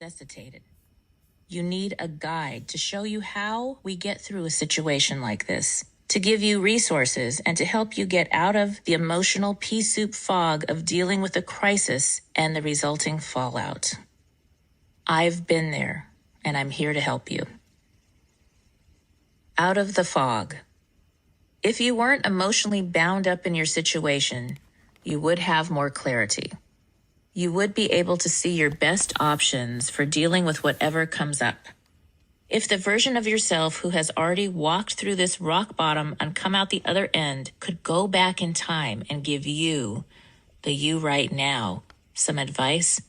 necessitated. You need a guide to show you how we get through a situation like this, to give you resources and to help you get out of the emotional pea soup fog of dealing with a crisis and the resulting fallout. I've been there, and I'm here to help you. Out of the fog. If you weren't emotionally bound up in your situation, you would have more clarity. You would be able to see your best options for dealing with whatever comes up. If the version of yourself who has already walked through this rock bottom and come out the other end could go back in time and give you, the you right now, some advice,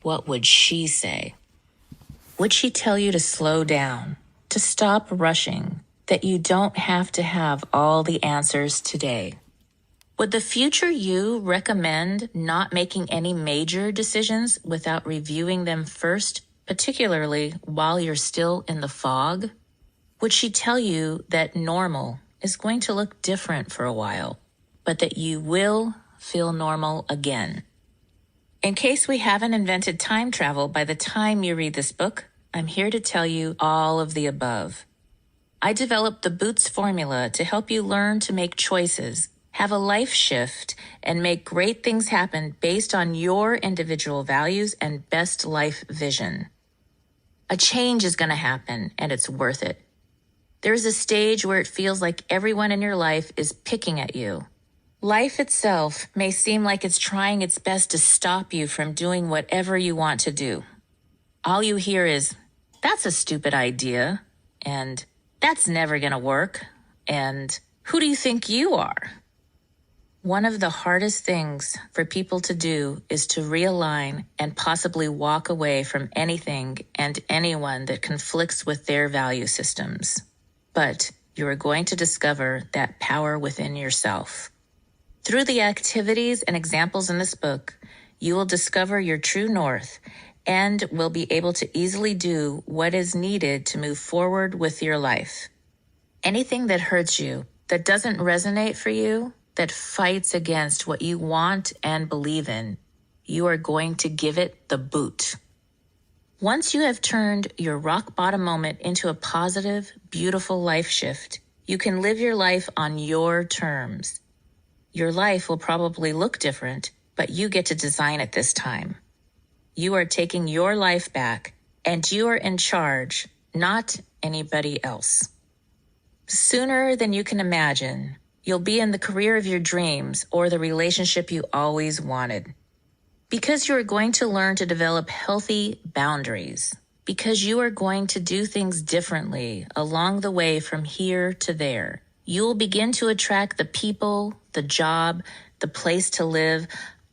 what would she say? Would she tell you to slow down, to stop rushing, that you don't have to have all the answers today? Would the future you recommend not making any major decisions without reviewing them first, particularly while you're still in the fog? Would she tell you that normal is going to look different for a while, but that you will feel normal again? In case we haven't invented time travel by the time you read this book, I'm here to tell you all of the above. I developed the Boots formula to help you learn to make choices, have a life shift, and make great things happen based on your individual values and best life vision. A change is going to happen, and it's worth it. There's a stage where it feels like everyone in your life is picking at you. Life itself may seem like it's trying its best to stop you from doing whatever you want to do. All you hear is, "That's a stupid idea," and "That's never going to work," and "Who do you think you are?" One of the hardest things for people to do is to realign and possibly walk away from anything and anyone that conflicts with their value systems. But you are going to discover that power within yourself. Through the activities and examples in this book, you will discover your true north and will be able to easily do what is needed to move forward with your life. Anything that hurts you, that doesn't resonate for you, that fights against what you want and believe in, you are going to give it the boot. Once you have turned your rock bottom moment into a positive, beautiful life shift, you can live your life on your terms. Your life will probably look different, but you get to design it this time. You are taking your life back, and you are in charge, not anybody else. Sooner than you can imagine, you'll be in the career of your dreams or the relationship you always wanted. Because you are going to learn to develop healthy boundaries. Because you are going to do things differently along the way from here to there. You will begin to attract the people, the job, the place to live,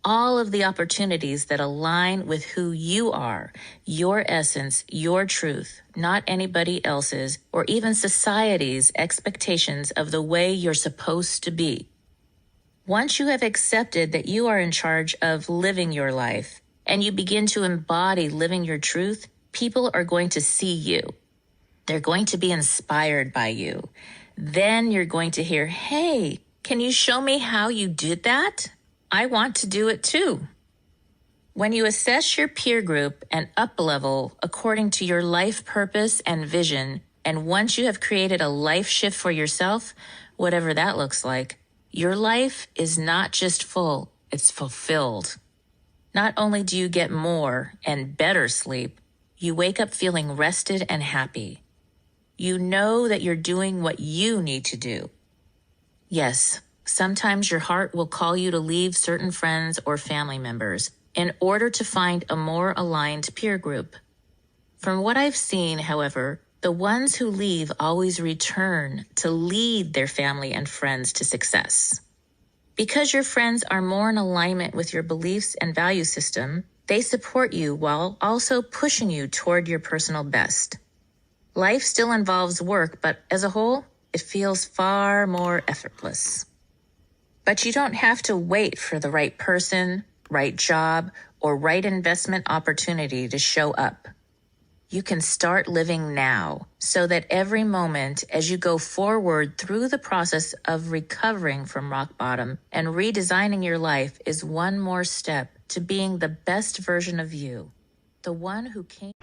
all of the opportunities that align with who you are, your essence, your truth, not anybody else's or even society's expectations of the way you're supposed to be. Once you have accepted that you are in charge of living your life and you begin to embody living your truth, people are going to see you. They're going to be inspired by you. Then you're going to hear, "Hey, can you show me how you did that? I want to do it too." When you assess your peer group and up-level according to your life purpose and vision, and once you have created a life shift for yourself, whatever that looks like, your life is not just full, it's fulfilled. Not only do you get more and better sleep, you wake up feeling rested and happy. You know that you're doing what you need to do. Yes, sometimes your heart will call you to leave certain friends or family members in order to find a more aligned peer group. From what I've seen, however, the ones who leave always return to lead their family and friends to success. Because your friends are more in alignment with your beliefs and value system, they support you while also pushing you toward your personal best. Life still involves work, but as a whole, it feels far more effortless. But you don't have to wait for the right person, right job, or right investment opportunity to show up. You can start living now so that every moment as you go forward through the process of recovering from rock bottom and redesigning your life is one more step to being the best version of you, the one who came.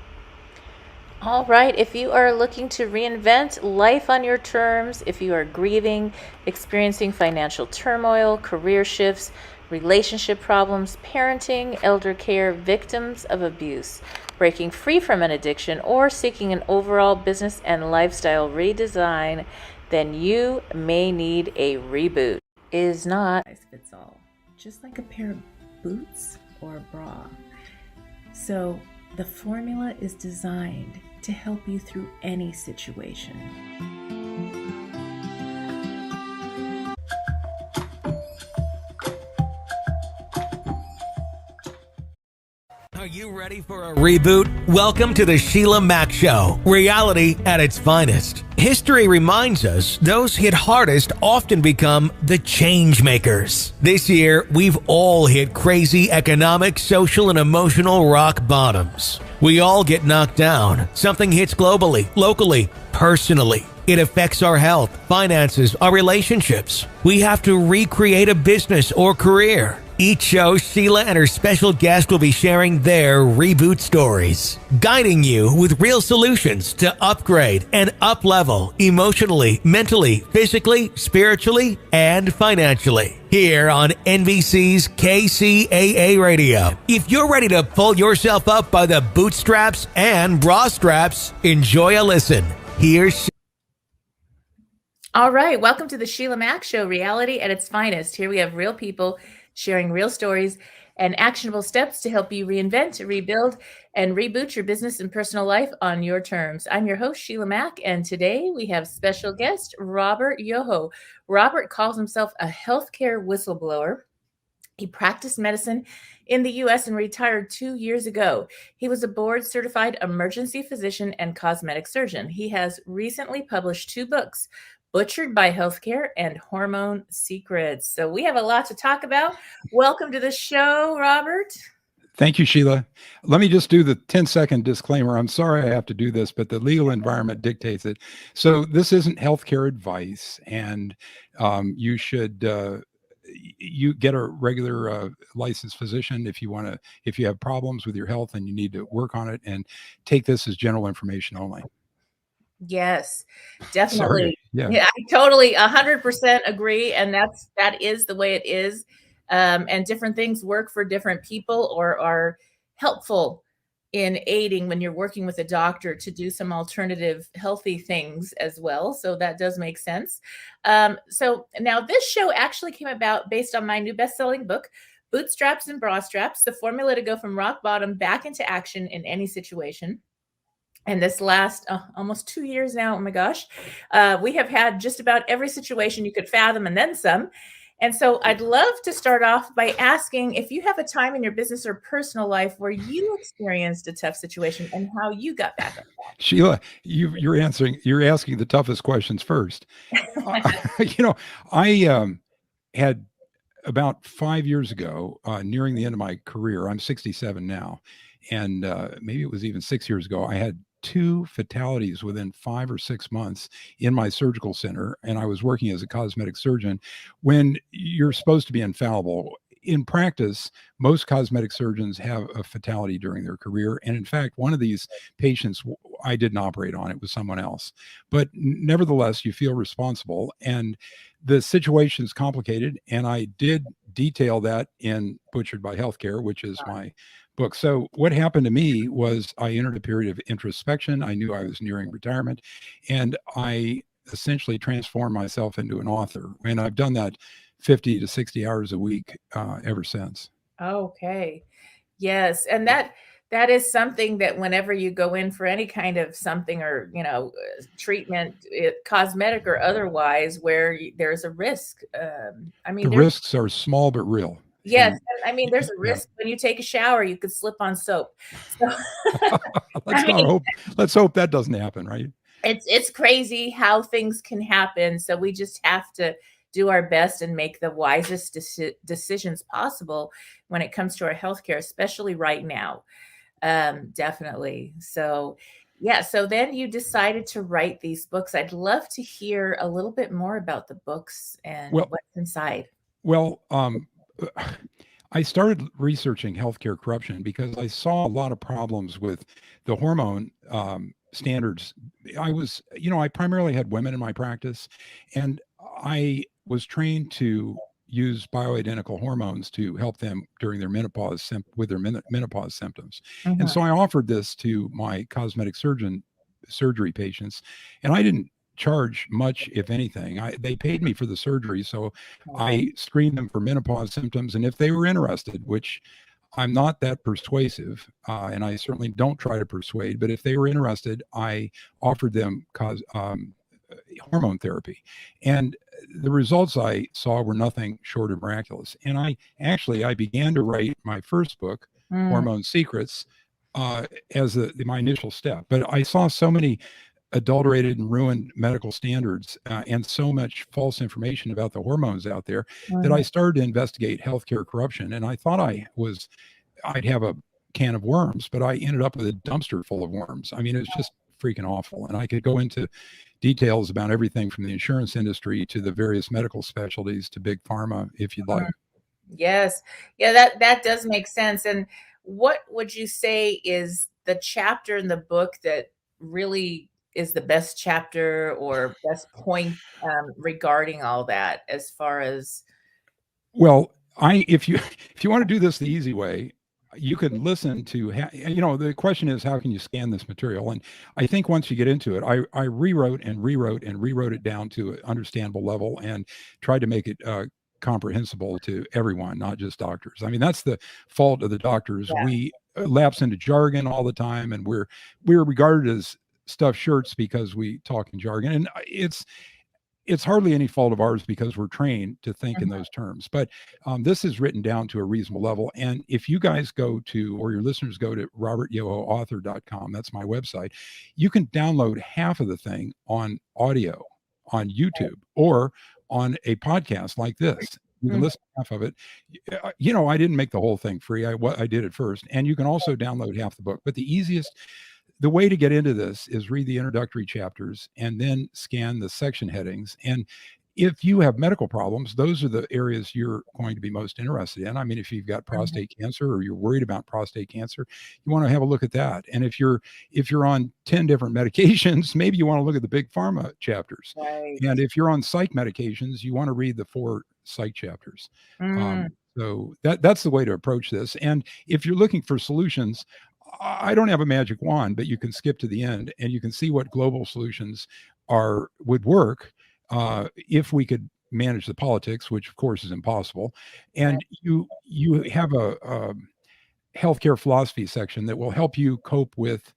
All right, if you are looking to reinvent life on your terms, if you are grieving, experiencing financial turmoil, career shifts, relationship problems, parenting, elder care, victims of abuse, breaking free from an addiction, or seeking an overall business and lifestyle redesign, then you may need a reboot. It is not fits all, just like a pair of boots or a bra. So the formula is designed to help you through any situation. Are you ready for a reboot? Welcome to the Sheila Mack Show, reality at its finest. History reminds us those hit hardest often become the change makers. This year, we've all hit crazy economic, social, and emotional rock bottoms. We all get knocked down. Something hits globally, locally, personally. It affects our health, finances, our relationships. We have to recreate a business or career. Each show, Sheila and her special guest will be sharing their reboot stories, guiding you with real solutions to upgrade and up-level emotionally, mentally, physically, spiritually, and financially. Here on NBC's KCAA Radio. If you're ready to pull yourself up by the bootstraps and bra straps, enjoy a listen. Here's All right, welcome to the Sheila Mack Show, reality at its finest. Here we have real people sharing real stories and actionable steps to help you reinvent, rebuild, and reboot your business and personal life on your terms. I'm your host, Sheila Mack, and today we have special guest, Robert Yoho. Robert calls himself a healthcare whistleblower. He practiced medicine in the U.S. and retired 2 years ago. He was a board-certified emergency physician and cosmetic surgeon. He has recently published 2 books, Butchered by Healthcare and Hormone Secrets. So we have a lot to talk about. Welcome to the show, Robert. Thank you, Sheila. Let me just do the 10-second disclaimer. I'm sorry I have to do this, but the legal environment dictates it. So this isn't healthcare advice, and you should you get a regular licensed physician if you have problems with your health and you need to work on it, and take this as general information only. Yes, definitely. Sorry. Yeah. I totally 100% agree. And that is the way it is. And different things work for different people or are helpful in aiding when you're working with a doctor to do some alternative healthy things as well. So that does make sense. So now this show actually came about based on my new best-selling book, Bootstraps and Bra Straps, the formula to go from rock bottom back into action in any situation. And this last almost 2 years now, oh my gosh, we have had just about every situation you could fathom and then some. And so I'd love to start off by asking if you have a time in your business or personal life where you experienced a tough situation and how you got back up. Sheila, you're asking the toughest questions first. I had about 5 years ago, nearing the end of my career. I'm 67 now, and maybe it was even 6 years ago. I had 2 fatalities within 5 or 6 months in my surgical center, and I was working as a cosmetic surgeon. When you're supposed to be infallible in practice, most cosmetic surgeons have a fatality during their career, and in fact, one of these patients I didn't operate on; it was someone else. But nevertheless, you feel responsible, and the situation is complicated, and I did detail that in Butchered by Healthcare, which is my book. So what happened to me was I entered a period of introspection. I knew I was nearing retirement, and I essentially transformed myself into an author. And I've done that 50 to 60 hours a week ever since. Okay. Yes. And that is something that whenever you go in for any kind of something or, treatment, cosmetic or otherwise, where there's a risk. The risks are small but real. Yes. There's a risk when you take a shower, you could slip on soap. So, let's hope that doesn't happen, right? It's crazy how things can happen. So we just have to do our best and make the wisest decisions possible when it comes to our healthcare, especially right now. Definitely. So, yeah. So then you decided to write these books. I'd love to hear a little bit more about the books and what's inside. Well, I started researching healthcare corruption because I saw a lot of problems with the hormone standards. I primarily had women in my practice, and I was trained to use bioidentical hormones to help them during their with their menopause symptoms. And Mhm. so I offered this to my cosmetic surgery patients, and I didn't charge much, if anything. They paid me for the surgery, so I screened them for menopause symptoms, and if they were interested, which I'm not that persuasive, and I certainly don't try to persuade, but if they were interested, I offered them hormone therapy. And the results I saw were nothing short of miraculous. And I began to write my first book, Mm. Hormone Secrets, as my initial step. But I saw so many adulterated and ruined medical standards and so much false information about the hormones out there that I Mhm. started to investigate healthcare corruption. And I thought I'd have a can of worms, but I ended up with a dumpster full of worms. I mean, it's just freaking awful. And I could go into details about everything from the insurance industry to the various medical specialties to big pharma, if you'd like. Yes. Yeah, that does make sense. And what would you say is the chapter in the book that really is the best chapter or best point regarding all that as far as Well, if you if you want to do this the easy way, you can listen to the question is how can you scan this material? And I think once you get into it, I rewrote and rewrote and rewrote it down to an understandable level and tried to make it comprehensible to everyone, not just doctors. I mean, that's the fault of the doctors. yeah. We lapse into jargon all the time, and we're regarded as stuffed shirts because we talk in jargon, and it's hardly any fault of ours because we're trained to think in Mhm. those terms. But this is written down to a reasonable level. And if you guys go to, or your listeners go to robertyohoauthor.com, that's my website, you can download half of the thing on audio on YouTube or on a podcast like this. You can Mhm. listen to half of it. I didn't make the whole thing free. I did it first. And you can also download half the book. But the way to get into this is read the introductory chapters and then scan the section headings. And if you have medical problems, those are the areas you're going to be most interested in. I mean, if you've got Mhm. prostate cancer or you're worried about prostate cancer, you want to have a look at that. And if you're on 10 different medications, maybe you want to look at the big pharma chapters. Right. And if you're on psych medications, you want to read the 4 psych chapters. Mm. So that's the way to approach this. And if you're looking for solutions, I don't have a magic wand, but you can skip to the end and you can see what global solutions would work if we could manage the politics, which of course is impossible. Right. And you have a healthcare philosophy section that will help you cope with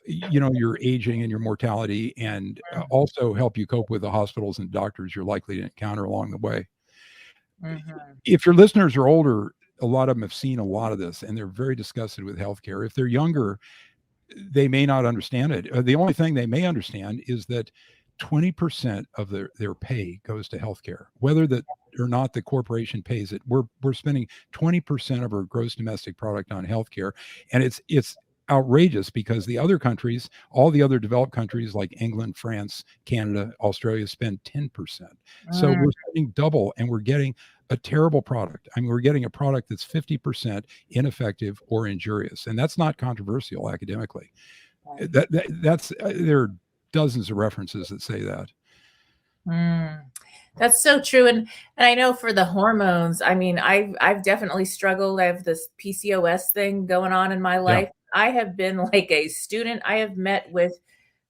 your aging and your mortality, and also help you cope with the hospitals and doctors you're likely to encounter along the way. Mhm. If your listeners are older, a lot of them have seen a lot of this and they're very disgusted with healthcare. If they're younger, they may not understand it. The only thing they may understand is that 20% of their pay goes to healthcare, whether that or not the corporation pays it. We're spending 20% of our gross domestic product on healthcare, and it's outrageous because the other countries, all the other developed countries like England, France, Canada, Australia spend 10%. So Mm. we're spending double and we're getting a terrible product. I mean, we're getting a product that's 50% ineffective or injurious, and that's not controversial academically. Right. That's there are dozens of references that say that. Mm. That's so true. And I know for the hormones, I mean, I've definitely struggled. I have this PCOS thing going on in my Yeah. life. I have been like a student. I have met with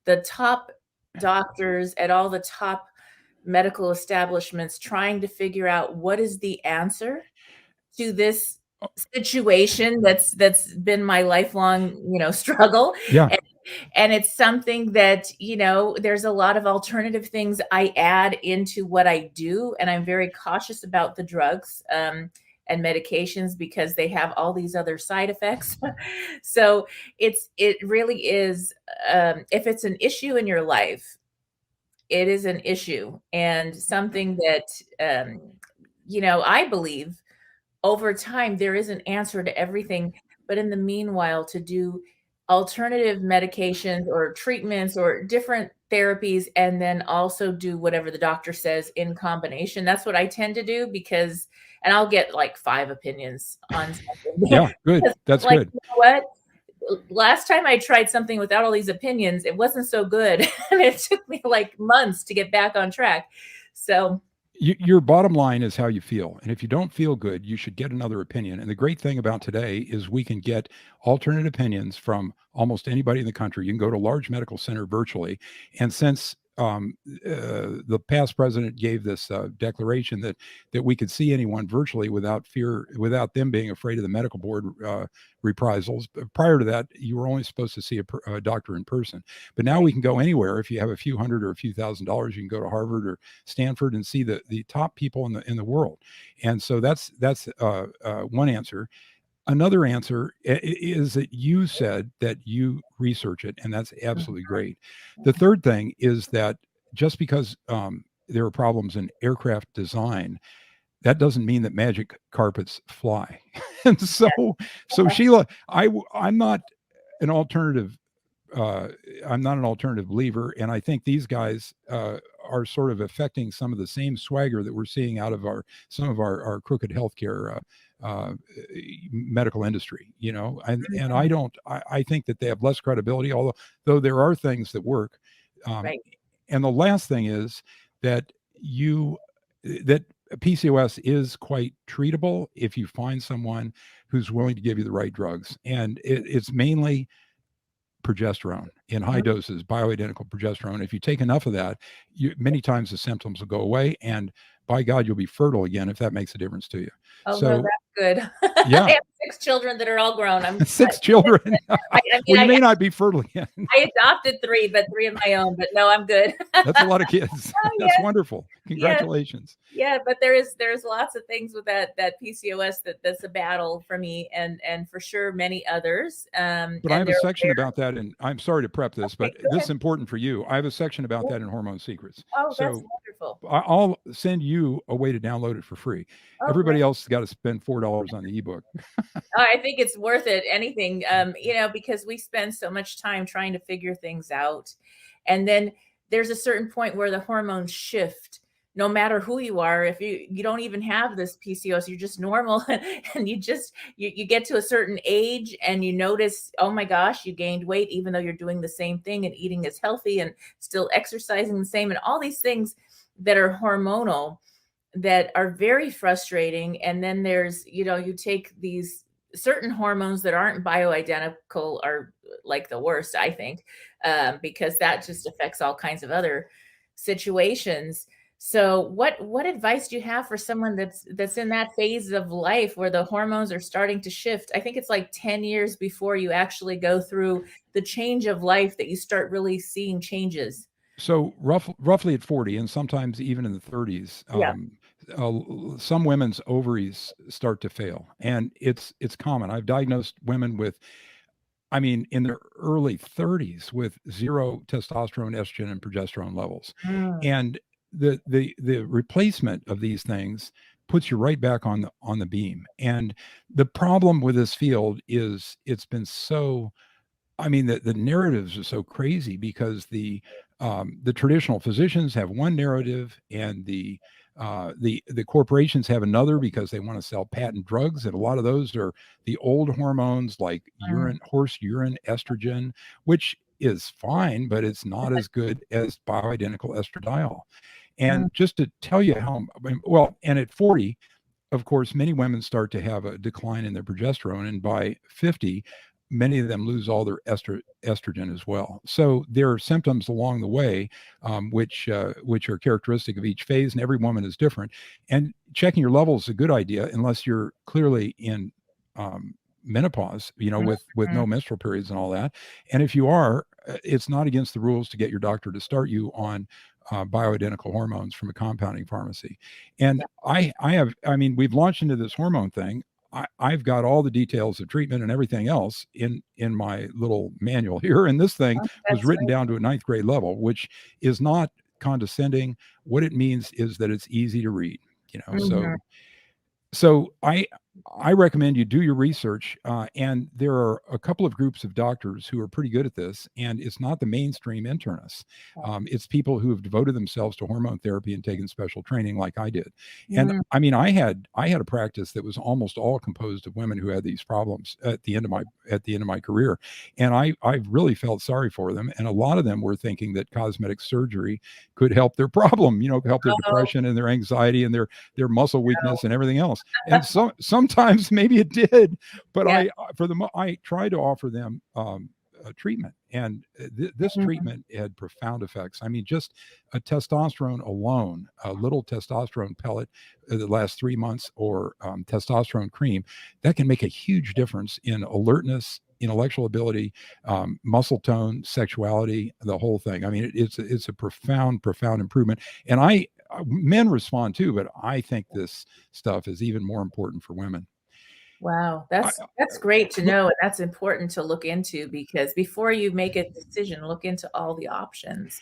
the top doctors at all the top medical establishments trying to figure out what is the answer to this situation that's been my lifelong, struggle. Yeah. And it's something that, there's a lot of alternative things I add into what I do. And I'm very cautious about the drugs and medications because they have all these other side effects. So it really is, if it's an issue in your life, it is an issue and something that, I believe over time there is an answer to everything. But in the meanwhile, to do alternative medications or treatments or different therapies, and then also do whatever the doctor says in combination. That's what I tend to do because, and I'll get like 5 opinions on something. Yeah, good. That's like, good. you know what? Last time I tried something without all these opinions, it wasn't so good. And it took me like months to get back on track. So Your bottom line is how you feel. And if you don't feel good, you should get another opinion. And the great thing about today is we can get alternate opinions from almost anybody in the country. You can go to a large medical center virtually. And since the past president gave this declaration that we could see anyone virtually without fear, without them being afraid of the medical board reprisals. Prior to that, you were only supposed to see a doctor in person. But now we can go anywhere. If you have a few hundred or a few $1,000s, you can go to Harvard or Stanford and see the top people in the world. And so that's one answer. Another answer is that you said that you research it, and that's absolutely great. The third thing is that just because there are problems in aircraft design, that doesn't mean that magic carpets fly. And so Sheila, I'm not an alternative. I'm not an alternative believer, and I think these guys are sort of affecting some of the same swagger that we're seeing out of some of our crooked healthcare medical industry, and I think that they have less credibility, although there are things that work. right. And the last thing is that that PCOS is quite treatable if you find someone who's willing to give you the right drugs. And it's mainly progesterone in high doses, bioidentical progesterone. If you take enough of that, many times the symptoms will go away, and by God, you'll be fertile again if that makes a difference to you. Oh, So, no, that's good. Yeah. I have 6 children that are all grown. 6 children. I mean, Well, you may not be fertile again. I adopted 3, but 3 of my own. But no, I'm good. That's a lot of kids. Oh, That's yes. wonderful. Congratulations. Yeah, but there's lots of things with that PCOS that's a battle for me, and for sure many others. But I have a section about that, and I'm sorry to prep this, but this is important for you. I have a section about that in Hormone Secrets. Oh, so that's wonderful. I'll send you a way to download it for free. Oh, everybody else has got to spend $4 on the ebook. I think it's worth it. Anything, because we spend so much time trying to figure things out, and then there's a certain point where the hormones shift. No matter who you are, if you don't even have this PCOS, you're just normal, and you get to a certain age and you notice, oh my gosh, you gained weight, even though you're doing the same thing and eating as healthy and still exercising the same, and all these things that are hormonal that are very frustrating. And then there's, you take these certain hormones that aren't bioidentical are like the worst, I think, because that just affects all kinds of other situations. So what advice do you have for someone that's in that phase of life where the hormones are starting to shift? I think it's like 10 years before you actually go through the change of life that you start really seeing changes. So roughly at 40, and sometimes even in the 30s, some women's ovaries start to fail, and it's common. I've diagnosed women in their early 30s with 0 testosterone, estrogen, and progesterone levels. And the replacement of these things puts you right back on the beam. And the problem with this field is it's been so, the narratives are so crazy because the traditional physicians have one narrative, and the corporations have another because they want to sell patent drugs, and a lot of those are the old hormones like horse urine, estrogen, which is fine, but it's not as good as bioidentical estradiol. And just to tell you and at 40, of course, many women start to have a decline in their progesterone, and by 50, many of them lose all their estrogen as well. So there are symptoms along the way, which are characteristic of each phase, and every woman is different. And checking your levels is a good idea unless you're clearly in menopause, with no menstrual periods and all that. And if you are, it's not against the rules to get your doctor to start you on bioidentical hormones from a compounding pharmacy. And we've launched into this hormone thing. I've got all the details of treatment and everything else in my little manual here. And this thing was written down to a 9th grade level, which is not condescending. What it means is that it's easy to read, So I recommend you do your research. And there are a couple of groups of doctors who are pretty good at this. And it's not the mainstream internists. It's people who have devoted themselves to hormone therapy and taken special training like I did. And I mean, I had a practice that was almost all composed of women who had these problems at the end of my career. And I really felt sorry for them. And a lot of them were thinking that cosmetic surgery could help their problem, help their depression and their anxiety and their muscle weakness and everything else. And sometimes maybe it did, but I tried to offer them a treatment, and this treatment had profound effects. I mean, just a testosterone alone, a little testosterone pellet that lasts 3 months, or testosterone cream, that can make a huge difference in alertness, intellectual ability, muscle tone, sexuality, the whole thing. I mean, it's a profound improvement. And men respond too, but I think this stuff is even more important for women. Wow, that's great to know, and that's important to look into, because before you make a decision, look into all the options.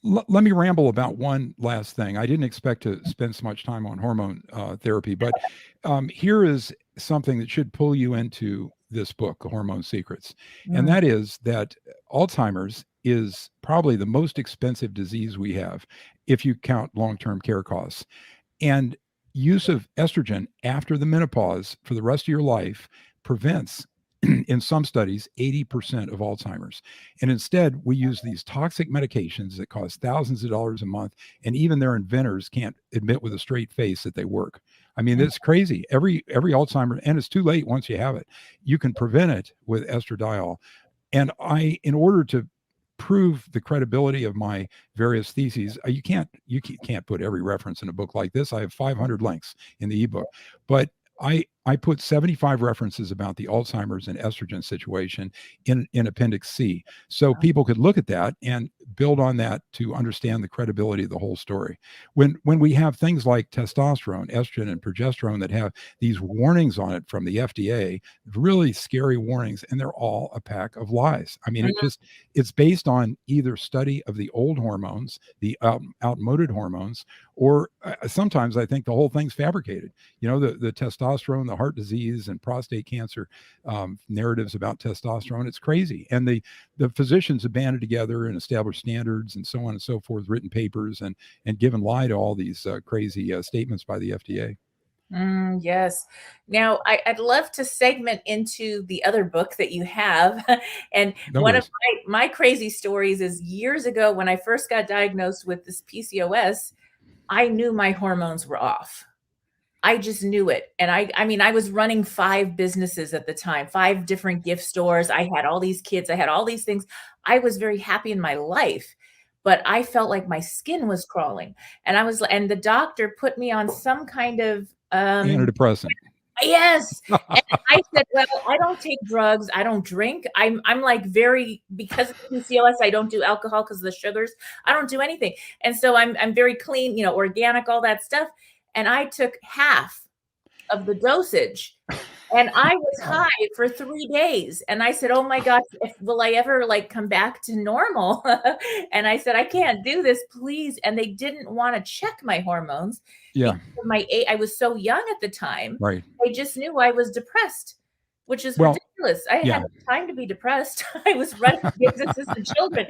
Let me ramble about one last thing. I didn't expect to spend so much time on hormone therapy, but here is something that should pull you into this book, The Hormone Secrets. And that is that Alzheimer's is probably the most expensive disease we have if you count long-term care costs. And use of estrogen after the menopause for the rest of your life prevents, in some studies, 80% of Alzheimer's. And instead, we use these toxic medications that cost thousands of dollars a month, and even their inventors can't admit with a straight face that they work. I mean, it's crazy. Every Alzheimer's, and it's too late once you have it. You can prevent it with estradiol. And in order to prove the credibility of my various theses, you can't put every reference in a book like this. I have 500 links in the ebook, but I put 75 references about the Alzheimer's and estrogen situation in Appendix C. So people could look at that and build on that to understand the credibility of the whole story. When we have things like testosterone, estrogen, and progesterone that have these warnings on it from the FDA, really scary warnings, and they're all a pack of lies. I mean, it's based on either study of the old hormones, the outmoded hormones, or sometimes I think the whole thing's fabricated. The testosterone, the heart disease and prostate cancer narratives about testosterone, it's crazy. And the physicians have banded together and established standards and so on and so forth, written papers, and given lie to all these crazy statements by the FDA. Yes. Now, I'd love to segment into the other book that you have. And one of my crazy stories is, years ago, when I first got diagnosed with this PCOS, I knew my hormones were off. I just knew it. And I mean, I was running 5 businesses at the time, 5 different gift stores. I had all these kids. I had all these things. I was very happy in my life, but I felt like my skin was crawling. And the doctor put me on some kind of antidepressant. Yes. And I said, well, I don't take drugs. I don't drink. I'm like because of PCOS, I don't do alcohol because of the sugars. I don't do anything. And so I'm very clean, organic, all that stuff. And I took half of the dosage, and I was high for 3 days. And I said, oh my gosh, will I ever come back to normal? And I said, I can't do this, please. And they didn't want to check my hormones. Yeah. I was so young at the time. Right. They just knew I was depressed, which is ridiculous. I had time to be depressed. I was running businesses and children,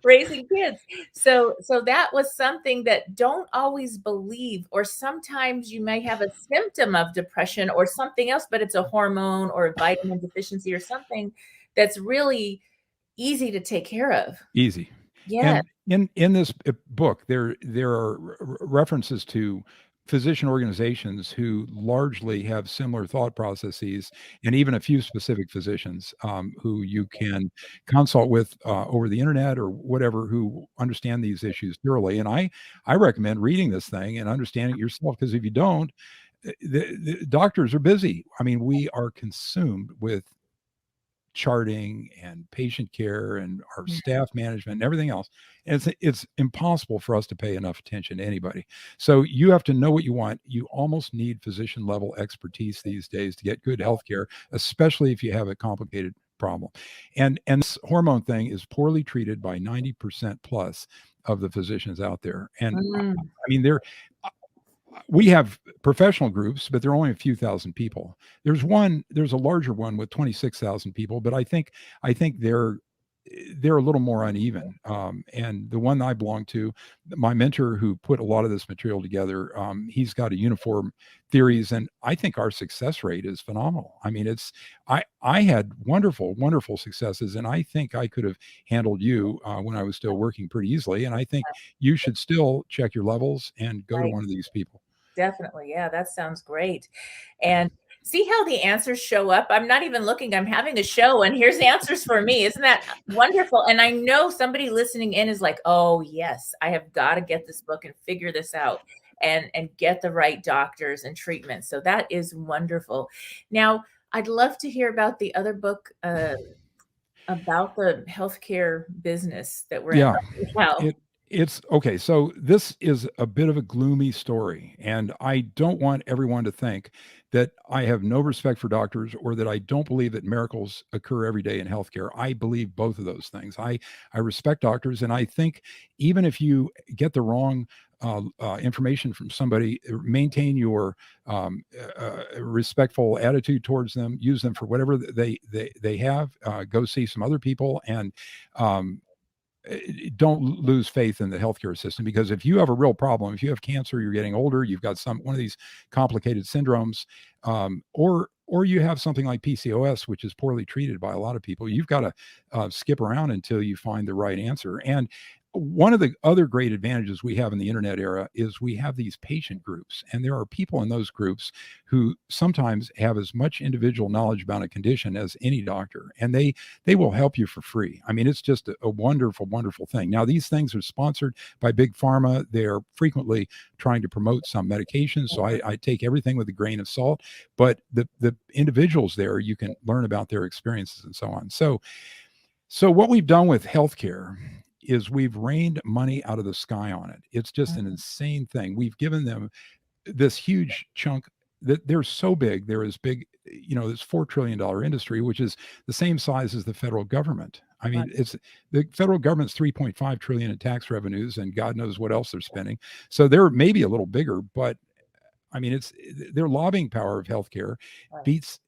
raising kids. So that was something that don't always believe, or sometimes you may have a symptom of depression or something else, but it's a hormone or a vitamin deficiency or something that's really easy to take care of. Easy. Yeah. And in this book, there are references to physician organizations who largely have similar thought processes, and even a few specific physicians who you can consult with over the internet or whatever, who understand these issues thoroughly. And I recommend reading this thing and understanding it yourself, because if you don't, the doctors are busy. I mean, we are consumed with charting and patient care and our staff management and everything else. And it's impossible for us to pay enough attention to anybody. So you have to know what you want. You almost need physician level expertise these days to get good healthcare, especially if you have a complicated problem. And this hormone thing is poorly treated by 90% plus of the physicians out there. And I mean, we have professional groups, but there are only a few thousand people. There's a larger one with 26,000 people, but I think they're a little more uneven. And the one I belong to, my mentor who put a lot of this material together, he's got a uniform theories, and I think our success rate is phenomenal. I mean, I had wonderful successes, and I think I could have handled you when I was still working pretty easily. And I think you should still check your levels and go to Right. one of these people. Definitely. Yeah, that sounds great. And see how the answers show up? I'm not even looking. I'm having a show and here's answers for me. Isn't that wonderful? And I know somebody listening in is like, "Oh, yes, I have got to get this book and figure this out and get the right doctors and treatments." So that is wonderful. Now, I'd love to hear about the other book about the healthcare business that we're in Yeah, right now. it's okay. So this is a bit of a gloomy story, and I don't want everyone to think that I have no respect for doctors or that I don't believe that miracles occur every day in healthcare. I believe both of those things. I respect doctors, and I think even if you get the wrong information from somebody, maintain your respectful attitude towards them. Use them for whatever they have. Go see some other people, and um, don't lose faith in the healthcare system, because if you have a real problem, if you have cancer, you're getting older, you've got one of these complicated syndromes, or you have something like PCOS, which is poorly treated by a lot of people, you've got to skip around until you find the right answer. And one of the other great advantages we have in the internet era is we have these patient groups, and there are people in those groups who sometimes have as much individual knowledge about a condition as any doctor, and they will help you for free. I mean, it's just a wonderful thing. Now, these things are sponsored by big pharma. They're frequently trying to promote some medications, so I take everything with a grain of salt. But the individuals there, you can learn about their experiences and so on. So what we've done with healthcare is we've rained money out of the sky on it. It's just an insane thing. We've given them this huge chunk that they're so big. They're as big, this $4 trillion industry, which is the same size as the federal government. I mean, it's the federal government's 3.5 trillion in tax revenues, and God knows what else they're spending. So they're maybe a little bigger, but I mean, it's their lobbying power of healthcare beats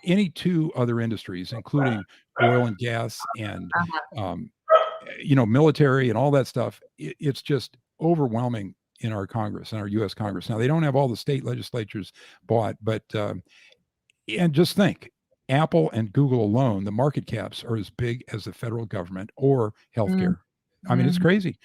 any two other industries, including oil and gas and military and all that stuff. It's just overwhelming in our Congress, in our U.S. Congress. Now, they don't have all the state legislatures bought, but and just think, Apple and Google alone, the market caps are as big as the federal government or healthcare. I mean, it's crazy.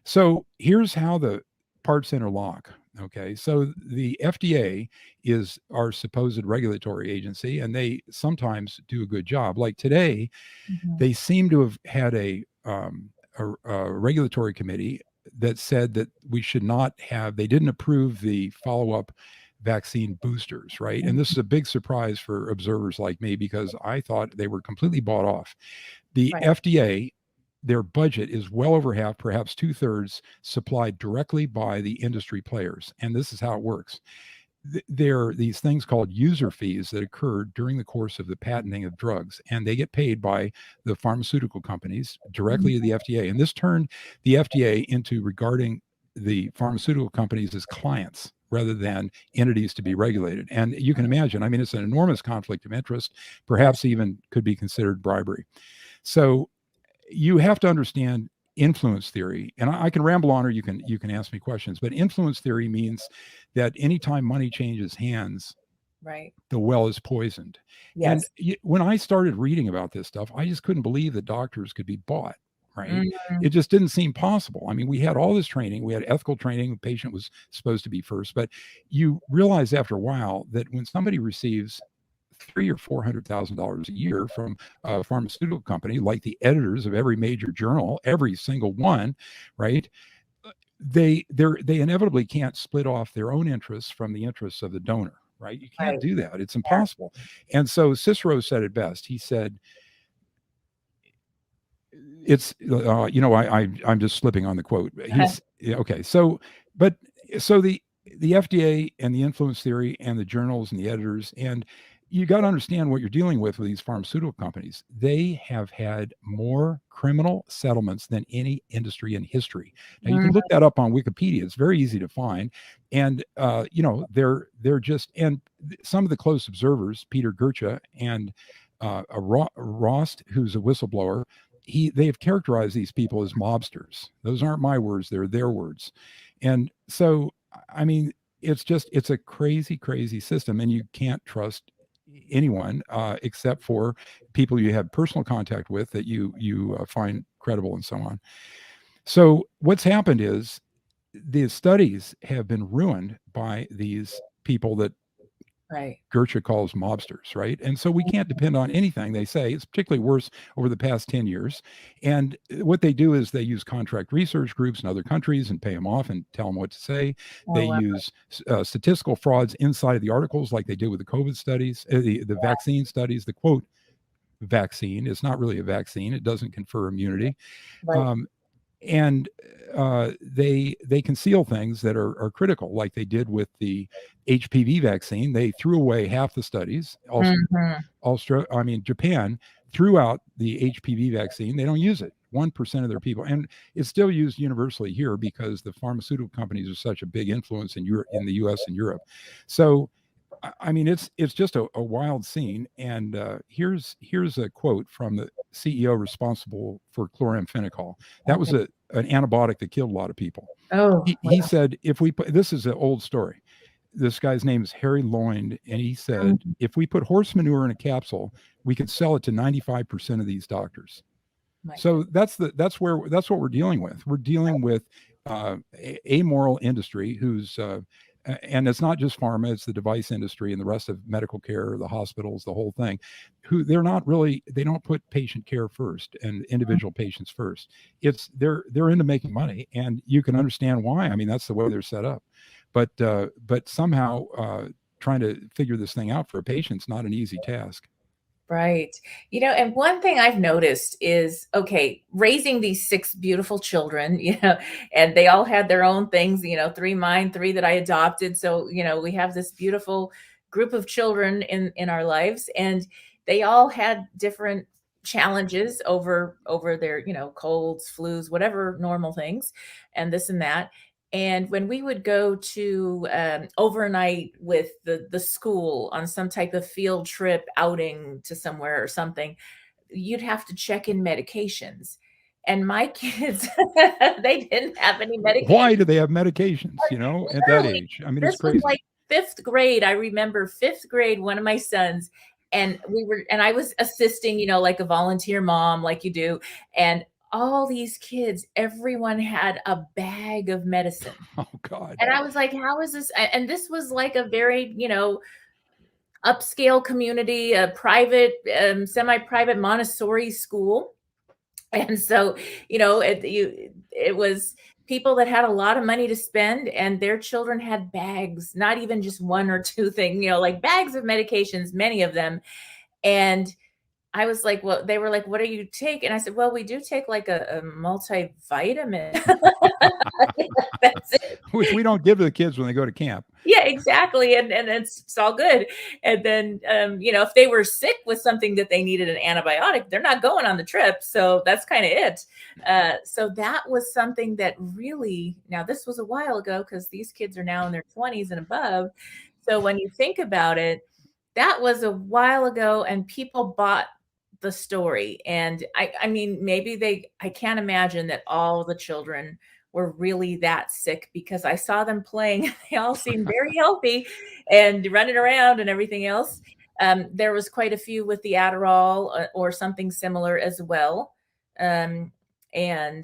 So here's how the parts interlock. Okay, so the FDA is our supposed regulatory agency, and they sometimes do a good job. Like today, they seem to have had a regulatory committee that said that we should not have, they didn't approve the follow-up vaccine boosters, right? And this is a big surprise for observers like me, because I thought they were completely bought off. The FDA, their budget is well over half, perhaps 2/3, supplied directly by the industry players. And this is how it works. There are these things called user fees that occur during the course of the patenting of drugs, and they get paid by the pharmaceutical companies directly to the FDA. And this turned the FDA into regarding the pharmaceutical companies as clients rather than entities to be regulated. And you can imagine, I mean, it's an enormous conflict of interest, perhaps even could be considered bribery. So you have to understand influence theory, and I can ramble on, or you can ask me questions. But influence theory means that anytime money changes hands, the well is poisoned. And when I started reading about this stuff, I just couldn't believe that doctors could be bought. Right? It just didn't seem possible. I mean, we had all this training, we had ethical training, the patient was supposed to be first, but you realize after a while that when somebody receives $300,000 or $400,000 a year from a pharmaceutical company, like the editors of every major journal, every single one, right? They inevitably can't split off their own interests from the interests of the donor, right? You can't do that. It's impossible. And so Cicero said it best. He said, it's I'm just slipping on the quote. He's okay. So the FDA and the influence theory and the journals and the editors, and you got to understand what you're dealing with these pharmaceutical companies. They have had more criminal settlements than any industry in history. Now you can look that up on Wikipedia. It's very easy to find. And they're just, and some of the close observers, Peter Gercha and Rost, who's a whistleblower, they have characterized these people as mobsters. Those aren't my words, they're their words. And so, I mean, it's a crazy, crazy system, and you can't trust anyone except for people you have personal contact with that you find credible and so on. So what's happened is the studies have been ruined by these people that Gercha calls mobsters, right? And so we can't depend on anything they say. It's particularly worse over the past 10 years. And what they do is they use contract research groups in other countries and pay them off and tell them what to say. They use statistical frauds inside of the articles, like they did with the COVID studies, the vaccine studies. The quote, vaccine is not really a vaccine. It doesn't confer immunity. And they conceal things that are critical, like they did with the HPV vaccine. They threw away half the studies. Japan threw out the HPV vaccine. They don't use it. 1% of their people, and it's still used universally here because the pharmaceutical companies are such a big influence in Europe, in the U.S. and Europe. So, I mean, it's just a wild scene. And here's a quote from the CEO responsible for chloramphenicol. That was an antibiotic that killed a lot of people. He said, this is an old story. This guy's name is Harry Loynd, and he said, if we put horse manure in a capsule, we could sell it to 95% of these doctors. So that's what we're dealing with. We're dealing with amoral industry who's and it's not just pharma, it's the device industry and the rest of medical care, the hospitals, the whole thing, who they don't put patient care first and individual patients first. They're into making money, and you can understand why. I mean, that's the way they're set up. But somehow trying to figure this thing out for a patient's not an easy task. Right. And one thing I've noticed is, raising these 6 beautiful children, and they all had their own things, 3 mine, 3 that I adopted. So, we have this beautiful group of children in our lives, and they all had different challenges over their, colds, flus, whatever normal things, and this and that. And when we would go to overnight with the school on some type of field trip outing to somewhere or something, you'd have to check in medications. And my kids, they didn't have any medications. Why do they have medications, at that age? I mean, it's crazy. This was like 5th grade. I remember 5th grade, one of my sons, and I was assisting, like a volunteer mom, like you do. And all these kids, everyone had a bag of medicine. Oh God. And I was like, how is this? And this was like a very, upscale community, a private, semi-private Montessori school. And so, it was people that had a lot of money to spend, and their children had bags, not even just 1 or 2 things, like bags of medications, many of them. And I was like, well, they were like, what do you take? And I said, well, we do take like a multivitamin. That's it. Which we don't give to the kids when they go to camp. Yeah, exactly. And it's all good. And then, if they were sick with something that they needed an antibiotic, they're not going on the trip. So that's kind of it. So that was something that really, now this was a while ago, because these kids are now in their 20s and above. So when you think about it, that was a while ago, and people bought the story. And I mean, maybe I can't imagine that all the children were really that sick, because I saw them playing. They all seemed very healthy and running around and everything else. There was quite a few with the Adderall or something similar as well. And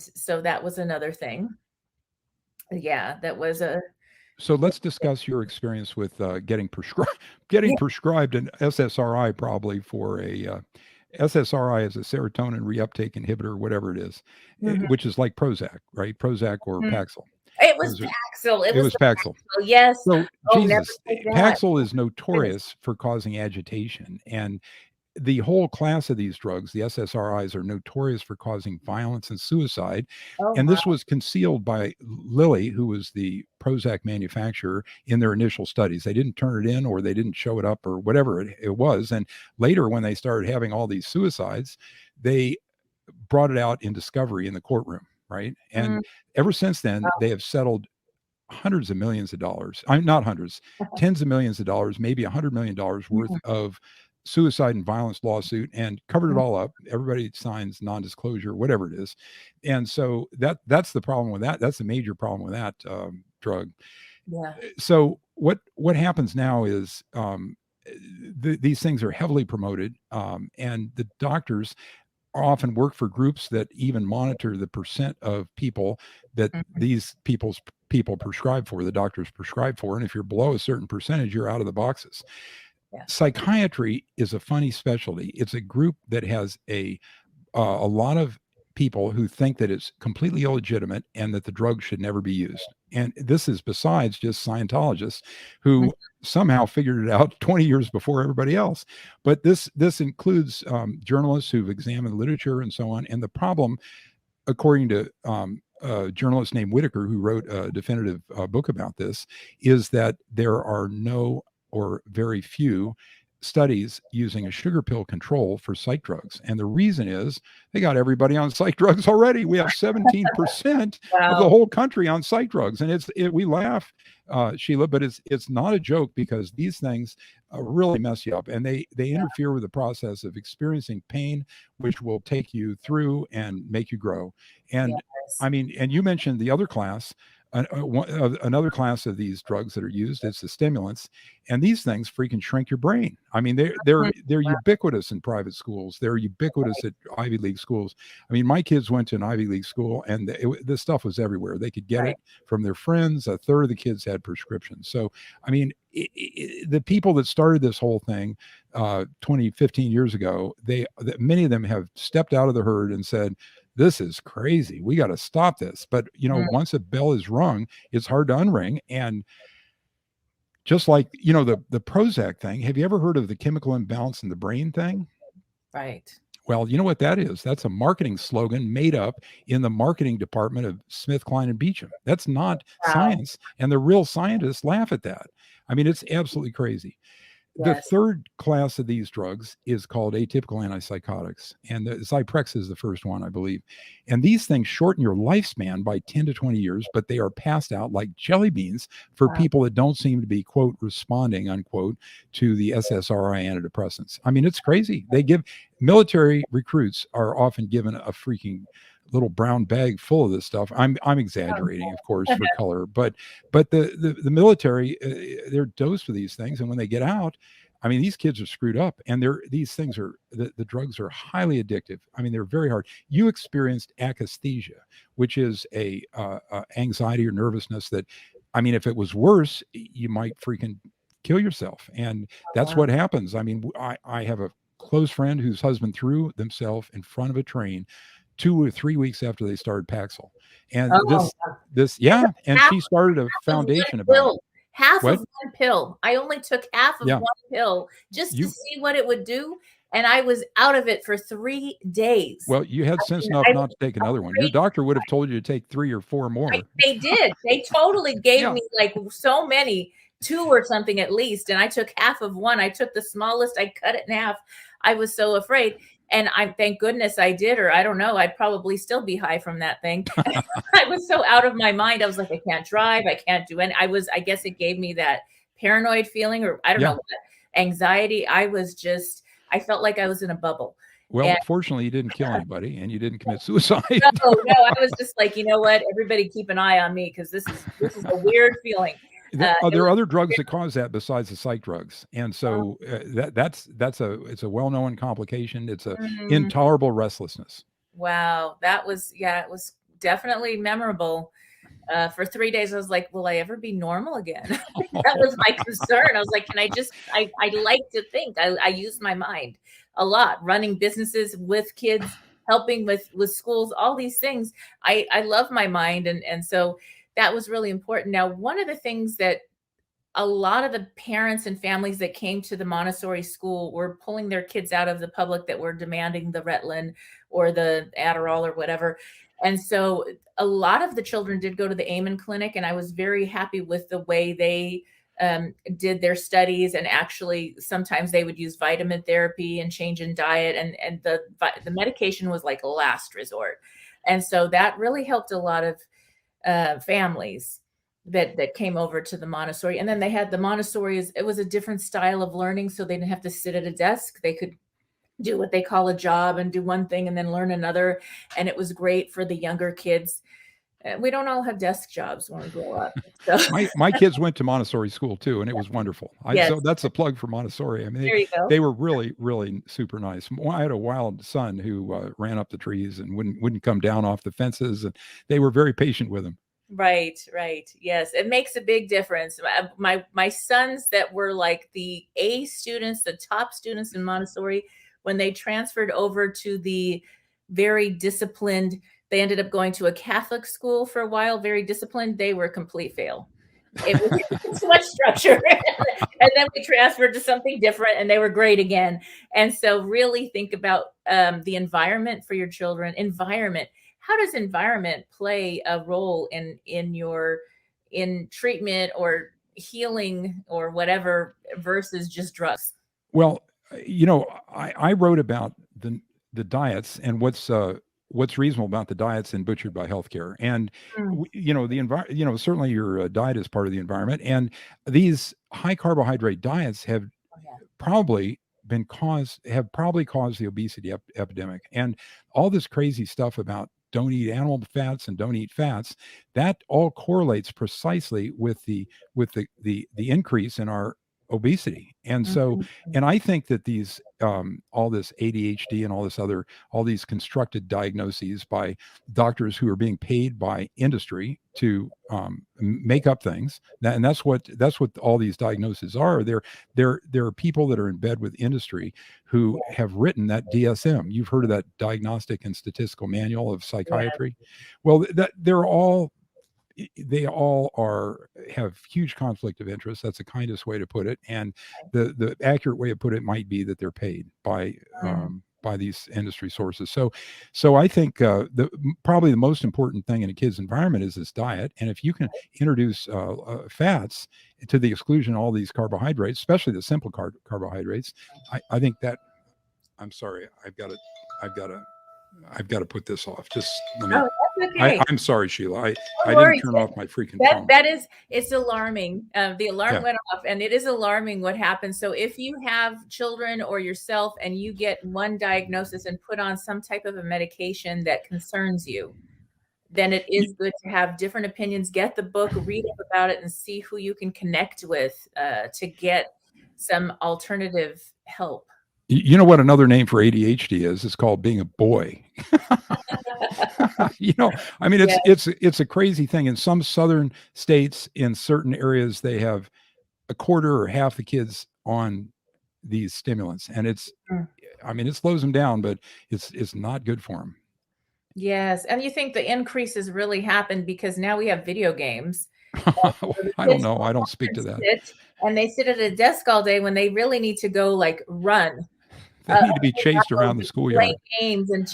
so that was another thing. Yeah, that was So let's discuss your experience with getting prescribed an SSRI, probably for a SSRI is a serotonin reuptake inhibitor, whatever it is, which is like Prozac, right? Prozac or Paxil. It was Paxil. It was Paxil. Yes. So Jesus, Paxil is notorious for causing agitation, and the whole class of these drugs, the SSRIs, are notorious for causing violence and suicide. Oh And my. this was concealed by Lilly, who was the Prozac manufacturer, in their initial studies. They didn't turn it in, or they didn't show it up, or whatever it was. And later, when they started having all these suicides, they brought it out in discovery in the courtroom, right? And ever since then, they have settled hundreds of millions of dollars. I'm not hundreds, tens of millions of dollars, maybe $100 million worth of suicide and violence lawsuit, and covered it all up. Everybody signs non-disclosure, whatever it is. And so that's the problem with that. That's the major problem with that drug. Yeah. So what happens now is these things are heavily promoted, and the doctors often work for groups that even monitor the percent of people that these people prescribe for, the doctors prescribe for. And if you're below a certain percentage, you're out of the boxes. Yeah. Psychiatry is a funny specialty. It's a group that has a lot of people who think that it's completely illegitimate and that the drug should never be used. And this is besides just Scientologists who somehow figured it out 20 years before everybody else. But this includes journalists who've examined literature and so on. And the problem, according to a journalist named Whitaker, who wrote a definitive book about this, is that there are no or very few studies using a sugar pill control for psych drugs. And the reason is they got everybody on psych drugs already. We have 17% of the whole country on psych drugs. And we laugh, Sheila, but it's not a joke, because these things really mess you up, and they interfere with the process of experiencing pain, which will take you through and make you grow. And I mean, and you mentioned the other class. Another class of these drugs that are used is the stimulants, and these things freaking shrink your brain. I mean, they're ubiquitous in private schools. They're ubiquitous at Ivy League schools. I mean, my kids went to an Ivy League school, and this stuff was everywhere. They could get it from their friends. A third of the kids had prescriptions. So, I mean, the people that started this whole thing 20, 15 years ago, many of them have stepped out of the herd and said, this is crazy. We got to stop this. But, once a bell is rung, it's hard to unring. And just like, the Prozac thing, have you ever heard of the chemical imbalance in the brain thing? Right. Well, you know what that is? That's a marketing slogan made up in the marketing department of Smith, Kline, and Beecham. That's not science. And the real scientists laugh at that. I mean, it's absolutely crazy. The third class of these drugs is called atypical antipsychotics. And the Zyprexa is the first one, I believe. And these things shorten your lifespan by 10 to 20 years, but they are passed out like jelly beans for people that don't seem to be, quote, responding, unquote, to the SSRI antidepressants. I mean, it's crazy. Military recruits are often given a freaking little brown bag full of this stuff. I'm exaggerating, of course, for color, but the military, they're dosed for these things, and when they get out, I mean, these kids are screwed up, and the drugs are highly addictive. I mean, they're very hard. You experienced akathisia, which is a anxiety or nervousness that, I mean, if it was worse, you might freaking kill yourself, and that's what happens. I mean, I have a close friend whose husband threw themselves in front of a train 2 or 3 weeks after they started Paxil. And and she started a foundation about it. Half of one pill. I only took half of one pill just to see what it would do. And I was out of it for 3 days. Well, you had sense enough not to take another one. Your doctor would have told you to take 3 or 4 more. They did. They totally gave me like so many, 2 or something at least. And I took half of one. I took the smallest. I cut it in half. I was so afraid. And thank goodness I did, or I don't know, I'd probably still be high from that thing. I was so out of my mind. I was like, I can't drive. I can't do any. I guess it gave me that paranoid feeling, or I don't know, anxiety. I felt like I was in a bubble. Well, fortunately, you didn't kill anybody and you didn't commit suicide. No, I was just like, you know what? Everybody keep an eye on me, because this is a weird feeling. There are other drugs that cause that besides the psych drugs, and so it's a well-known complication. It's a intolerable restlessness. Wow, it was definitely memorable. For 3 days, I was like, will I ever be normal again? That was my concern. I was like, can I just? I like to think. I use my mind a lot, running businesses with kids, helping with schools, all these things. I love my mind, and so that was really important. Now, one of the things that a lot of the parents and families that came to the Montessori school were pulling their kids out of the public that were demanding the Ritalin or the Adderall or whatever. And so a lot of the children did go to the Amen Clinic, and I was very happy with the way they did their studies. And actually, sometimes they would use vitamin therapy and change in diet, and the medication was like a last resort. And so that really helped a lot of families that came over to the Montessori. And then they had the Montessori, it was a different style of learning, so they didn't have to sit at a desk. They could do what they call a job and do one thing and then learn another. And it was great for the younger kids. We don't all have desk jobs when we grow up. So. My kids went to Montessori school too, and it was wonderful. Yes. So that's a plug for Montessori. I mean, there you go. They were really, really super nice. I had a wild son who ran up the trees and wouldn't come down off the fences, and they were very patient with him. Right. Yes, it makes a big difference. My sons that were like the A students, the top students in Montessori, when they transferred over to the very disciplined, they ended up going to a Catholic school for a while, very disciplined. They were a complete fail. It was too much structure. And then we transferred to something different, and they were great again. And so really think about the environment for your children. Environment. How does environment play a role in treatment or healing or whatever versus just drugs? Well, I wrote about the diets and what's reasonable about the diets in Butchered by Healthcare. And, the environment, certainly your diet is part of the environment. And these high carbohydrate diets have probably caused the obesity epidemic. And all this crazy stuff about don't eat animal fats and don't eat fats, that all correlates precisely with the increase in our obesity. And so, and I think that these all this ADHD and all these constructed diagnoses by doctors who are being paid by industry to make up things, and that's what all these diagnoses are. There are people that are in bed with industry who have written that DSM. You've heard of that Diagnostic and Statistical Manual of Psychiatry. Yeah. Well, they all have huge conflict of interest. That's the kindest way to put it. And the accurate way to put it might be that they're paid by these industry sources. So I think probably the most important thing in a kid's environment is this diet. And if you can introduce fats to the exclusion of all these carbohydrates, especially the simple carbohydrates, I think that, I'm sorry, I've got to put this off. Just let me. Okay. I'm sorry, Sheila. I didn't turn off my freaking phone. It's alarming. The alarm went off, and it is alarming what happens. So if you have children or yourself and you get one diagnosis and put on some type of a medication that concerns you, then it is good to have different opinions. Get the book, read up about it, and see who you can connect with to get some alternative help. You know what another name for ADHD is? It's called being a boy. I mean, it's a crazy thing. In some southern states, in certain areas, they have a quarter or half the kids on these stimulants, and it slows them down, but it's not good for them. Yes, and you think the increases really happened because now we have video games. I don't know. I don't speak to that. And they sit at a desk all day when they really need to go like run. They need to be chased around the schoolyard. Games and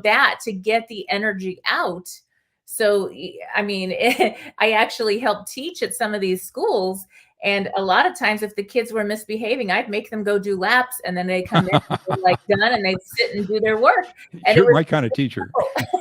that to get the energy out. So, I mean, I actually help teach at some of these schools. And a lot of times if the kids were misbehaving, I'd make them go do laps, and then they come in and like done, and they'd sit and do their work. And you're my kind of teacher.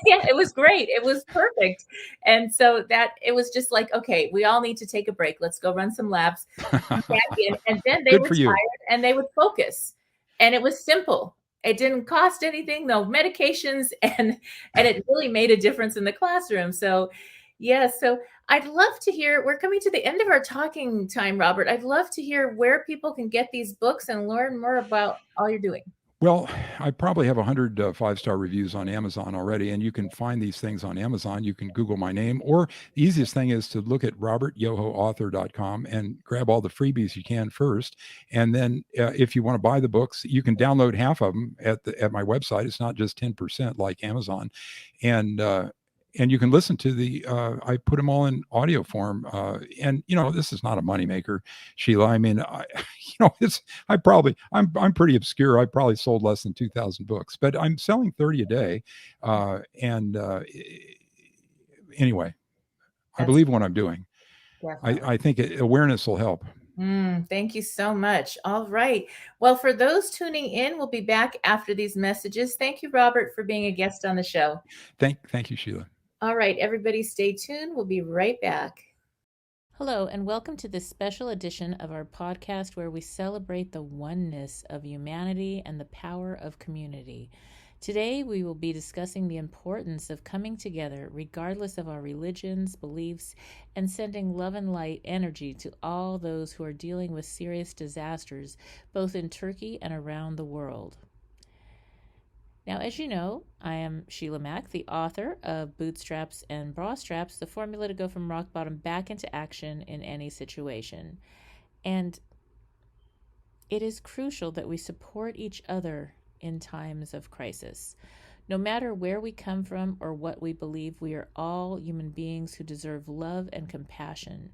Yeah, it was great. It was perfect. And so it was just like, okay, we all need to take a break. Let's go run some laps. And then they were tired and they would focus. And it was simple. It didn't cost anything, no medications, and it really made a difference in the classroom. So, so I'd love to hear, we're coming to the end of our talking time, Robert. I'd love to hear where people can get these books and learn more about all you're doing. Well, I probably have 100 5-star reviews on Amazon already, and you can find these things on Amazon. You can Google my name, or the easiest thing is to look at robertyohoauthor.com and grab all the freebies you can first. And then if you want to buy the books, you can download half of them at my website. It's not just 10% like Amazon. And and you can listen to the I put them all in audio form, and this is not a moneymaker, Sheila. I mean, I'm pretty obscure. I probably sold less than 2,000 books, but I'm selling 30 a day, and anyway, I believe in what I'm doing. I think awareness will help. Thank you so much. All right. Well, for those tuning in, we'll be back after these messages. Thank you, Robert, for being a guest on the show. Thank you, Sheila. All right, everybody stay tuned. We'll be right back. Hello, and welcome to this special edition of our podcast where we celebrate the oneness of humanity and the power of community. Today, we will be discussing the importance of coming together regardless of our religions, beliefs, and sending love and light energy to all those who are dealing with serious disasters, both in Turkey and around the world. Now, as you know, I am Sheila Mack, the author of Bootstraps and Bra Straps, the formula to go from rock bottom back into action in any situation. And it is crucial that we support each other in times of crisis. No matter where we come from or what we believe, we are all human beings who deserve love and compassion.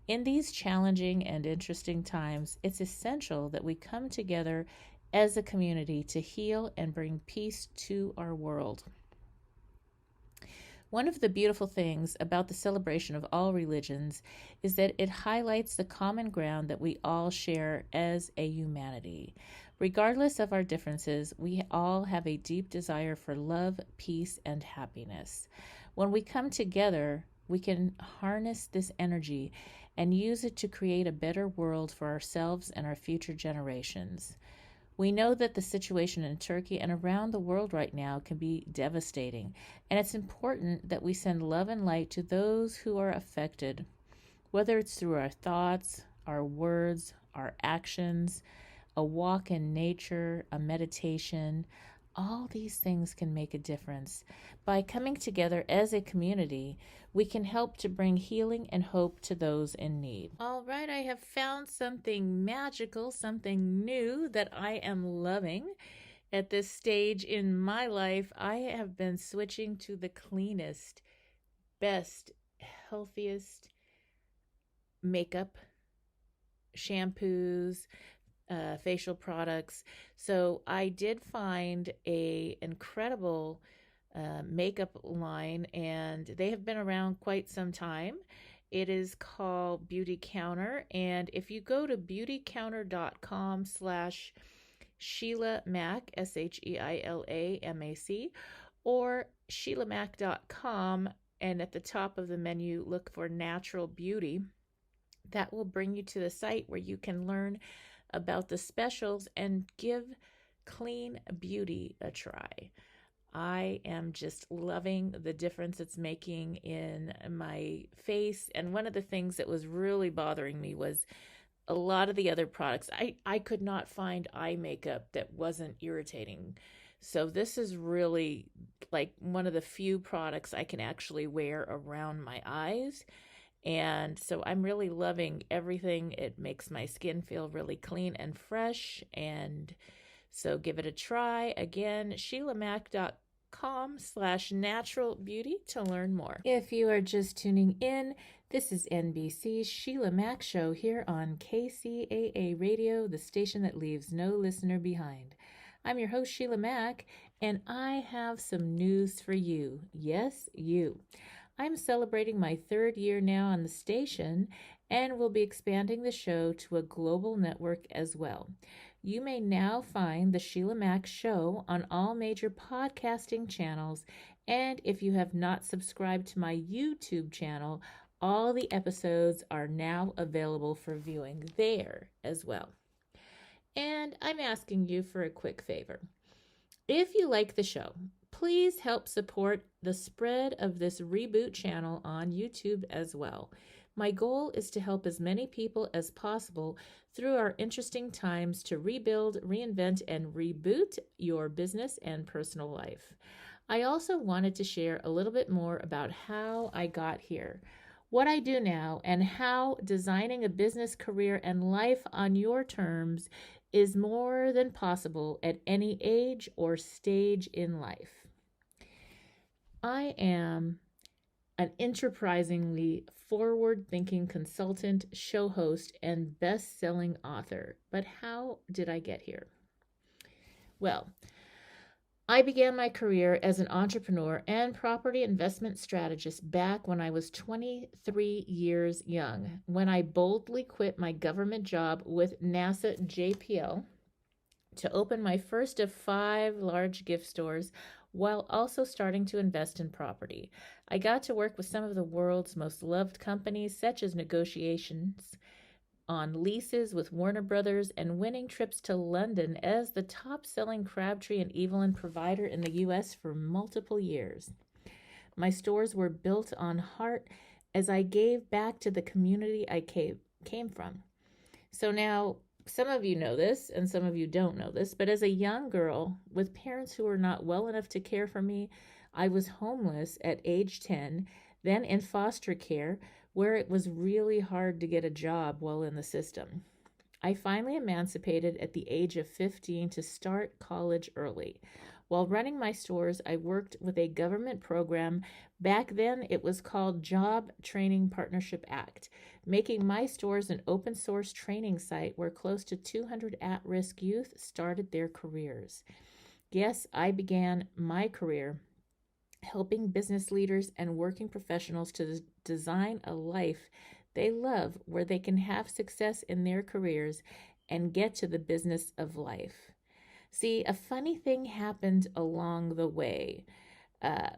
In these challenging and interesting times, it's essential that we come together as a community to heal and bring peace to our world. One of the beautiful things about the celebration of all religions is that it highlights the common ground that we all share as a humanity. Regardless of our differences, we all have a deep desire for love, peace, and happiness. When we come together, we can harness this energy and use it to create a better world for ourselves and our future generations. We know that the situation in Turkey and around the world right now can be devastating, and it's important that we send love and light to those who are affected, whether it's through our thoughts, our words, our actions, a walk in nature, a meditation. All these things can make a difference. By coming together as a community, we can help to bring healing and hope to those in need. All right, I have found something magical, something new that I am loving. At this stage in my life, I have been switching to the cleanest, best, healthiest makeup, shampoos, facial products. So I did find a incredible makeup line, and they have been around quite some time. It is called Beauty Counter, and if you go to beautycounter.com/SheilaMac, SHEILAMAC, or SheilaMac.com, and at the top of the menu, look for Natural Beauty. That will bring you to the site where you can learn about the specials and give clean beauty a try. I am just loving the difference it's making in my face. And one of the things that was really bothering me was a lot of the other products. I could not find eye makeup that wasn't irritating. So this is really like one of the few products I can actually wear around my eyes. And so I'm really loving everything. It makes my skin feel really clean and fresh. And so give it a try. Again, SheilaMac.com/naturalbeauty to learn more. If you are just tuning in, this is NBC's Sheila Mac Show here on KCAA Radio, the station that leaves no listener behind. I'm your host, Sheila Mac, and I have some news for you. Yes, you. I'm celebrating my 3rd year now on the station and will be expanding the show to a global network as well. You may now find the Sheila Mac Show on all major podcasting channels, and if you have not subscribed to my YouTube channel, all the episodes are now available for viewing there as well. And I'm asking you for a quick favor. If you like the show, please help support the spread of this reboot channel on YouTube as well. My goal is to help as many people as possible through our interesting times to rebuild, reinvent, and reboot your business and personal life. I also wanted to share a little bit more about how I got here, what I do now, and how designing a business career and life on your terms is more than possible at any age or stage in life. I am an enterprisingly forward-thinking consultant, show host, and best-selling author. But how did I get here? Well, I began my career as an entrepreneur and property investment strategist back when I was 23 years young, when I boldly quit my government job with NASA JPL to open my first of 5 large gift stores while also starting to invest in property. I got to work with some of the world's most loved companies, such as negotiations on leases with Warner Brothers and winning trips to London as the top-selling Crabtree and Evelyn provider in the U.S. for multiple years. My stores were built on heart as I gave back to the community I came from. So now, some of you know this and some of you don't know this, but as a young girl with parents who were not well enough to care for me, I was homeless at age 10, then in foster care, where it was really hard to get a job while in the system. I finally emancipated at the age of 15 to start college early. While running my stores, I worked with a government program. Back then, it was called Job Training Partnership Act, making my stores an open source training site where close to 200 at-risk youth started their careers. Yes, I began my career helping business leaders and working professionals to design a life they love where they can have success in their careers and get to the business of life. See, a funny thing happened along the way.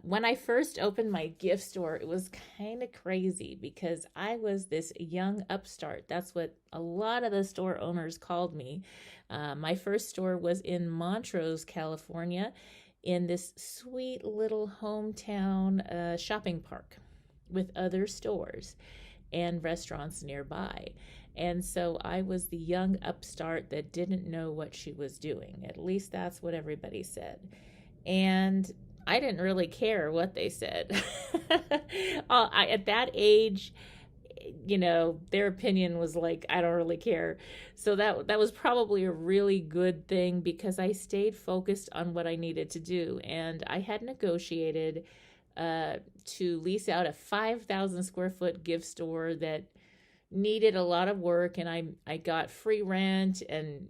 When I first opened my gift store, it was kind of crazy because I was this young upstart. That's what a lot of the store owners called me. My first store was in Montrose, California, in this sweet little hometown shopping park with other stores and restaurants nearby. And so I was the young upstart that didn't know what she was doing. At least that's what everybody said. And I didn't really care what they said. At that age, their opinion was like, I don't really care. So that was probably a really good thing because I stayed focused on what I needed to do. And I had negotiated to lease out a 5,000 square foot gift store that needed a lot of work. And I got free rent and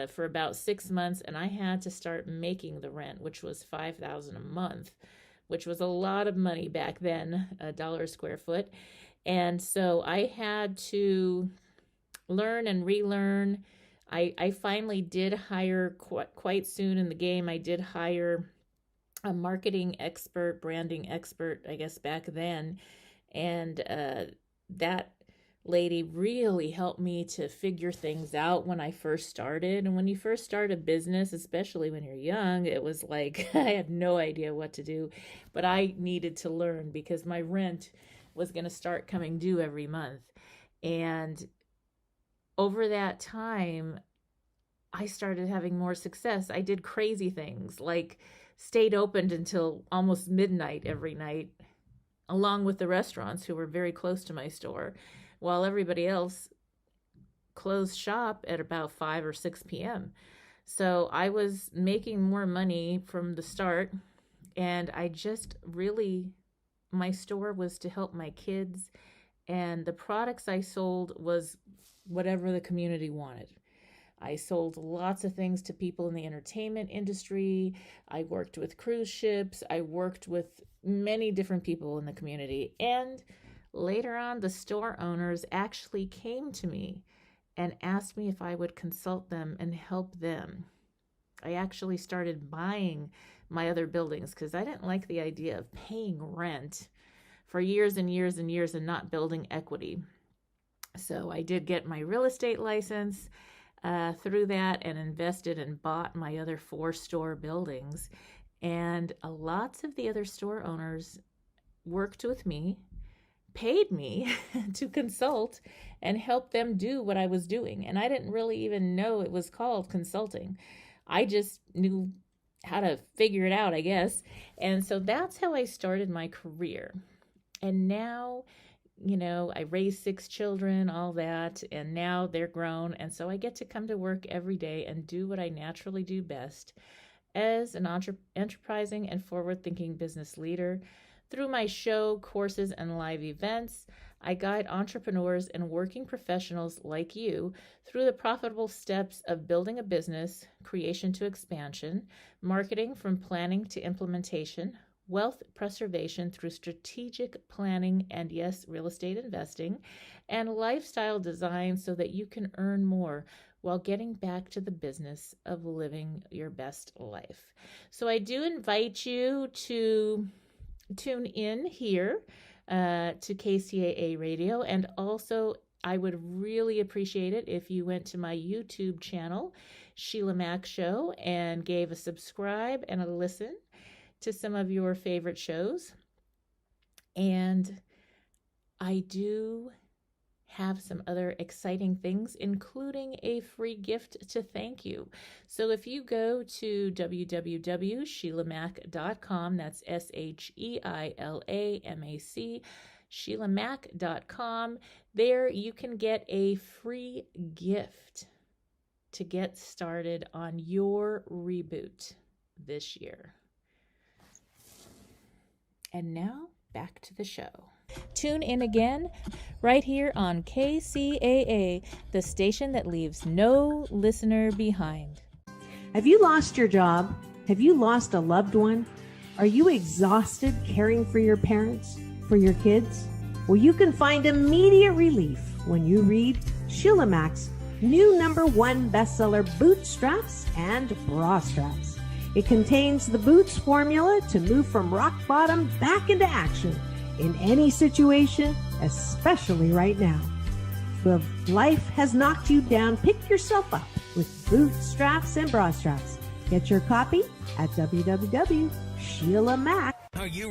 for about 6 months, and I had to start making the rent, which was $5,000 a month, which was a lot of money back then, $1 a square foot. And so I had to learn and relearn. I finally did hire quite soon in the game. I did hire a marketing expert, branding expert, I guess back then. And that lady really helped me to figure things out when I first started. And when you first start a business, especially when you're young, it was like I had no idea what to do, but I needed to learn because my rent was going to start coming due every month. And over that time, I started having more success. I did crazy things like stayed open until almost midnight every night, along with the restaurants who were very close to my store, while everybody else closed shop at about 5 or 6 p.m. So I was making more money from the start, and I just really, my store was to help my kids, and the products I sold was whatever the community wanted. I sold lots of things to people in the entertainment industry. I worked with cruise ships. I worked with many different people in the community. And later on, the store owners actually came to me and asked me if I would consult them and help them. I actually started buying my other buildings because I didn't like the idea of paying rent for years and years and years and not building equity. So I did get my real estate license through that and invested and bought my other 4 store buildings. And lots of the other store owners worked with me, paid me to consult and help them do what I was doing. And I didn't really even know it was called consulting. I just knew how to figure it out, I guess. And so that's how I started my career. And now, I raised 6 children, all that, and now they're grown. And so I get to come to work every day and do what I naturally do best as an enterprising and forward-thinking business leader. Through my show, courses, and live events, I guide entrepreneurs and working professionals like you through the profitable steps of building a business, creation to expansion, marketing from planning to implementation, wealth preservation through strategic planning and, yes, real estate investing, and lifestyle design so that you can earn more while getting back to the business of living your best life. So I do invite you to tune in here to KCAA Radio, and also I would really appreciate it if you went to my YouTube channel, Sheila Mac Show, and gave a subscribe and a listen to some of your favorite shows. And I do have some other exciting things, including a free gift to thank you. So if you go to www.sheilamac.com, that's SHEILAMAC, SheilaMac.com, there you can get a free gift to get started on your reboot this year. And now back to the show. Tune in again right here on KCAA, the station that leaves no listener behind. Have you lost your job? Have you lost a loved one? Are you exhausted caring for your parents, for your kids? Well, you can find immediate relief when you read Sheila Mac's new #1 bestseller, Bootstraps and Bra Straps. It contains the Boots formula to move from rock bottom back into action in any situation, especially right now. If life has knocked you down, pick yourself up with Bootstraps and Bra Straps. Get your copy at www.sheilamac.com. Are you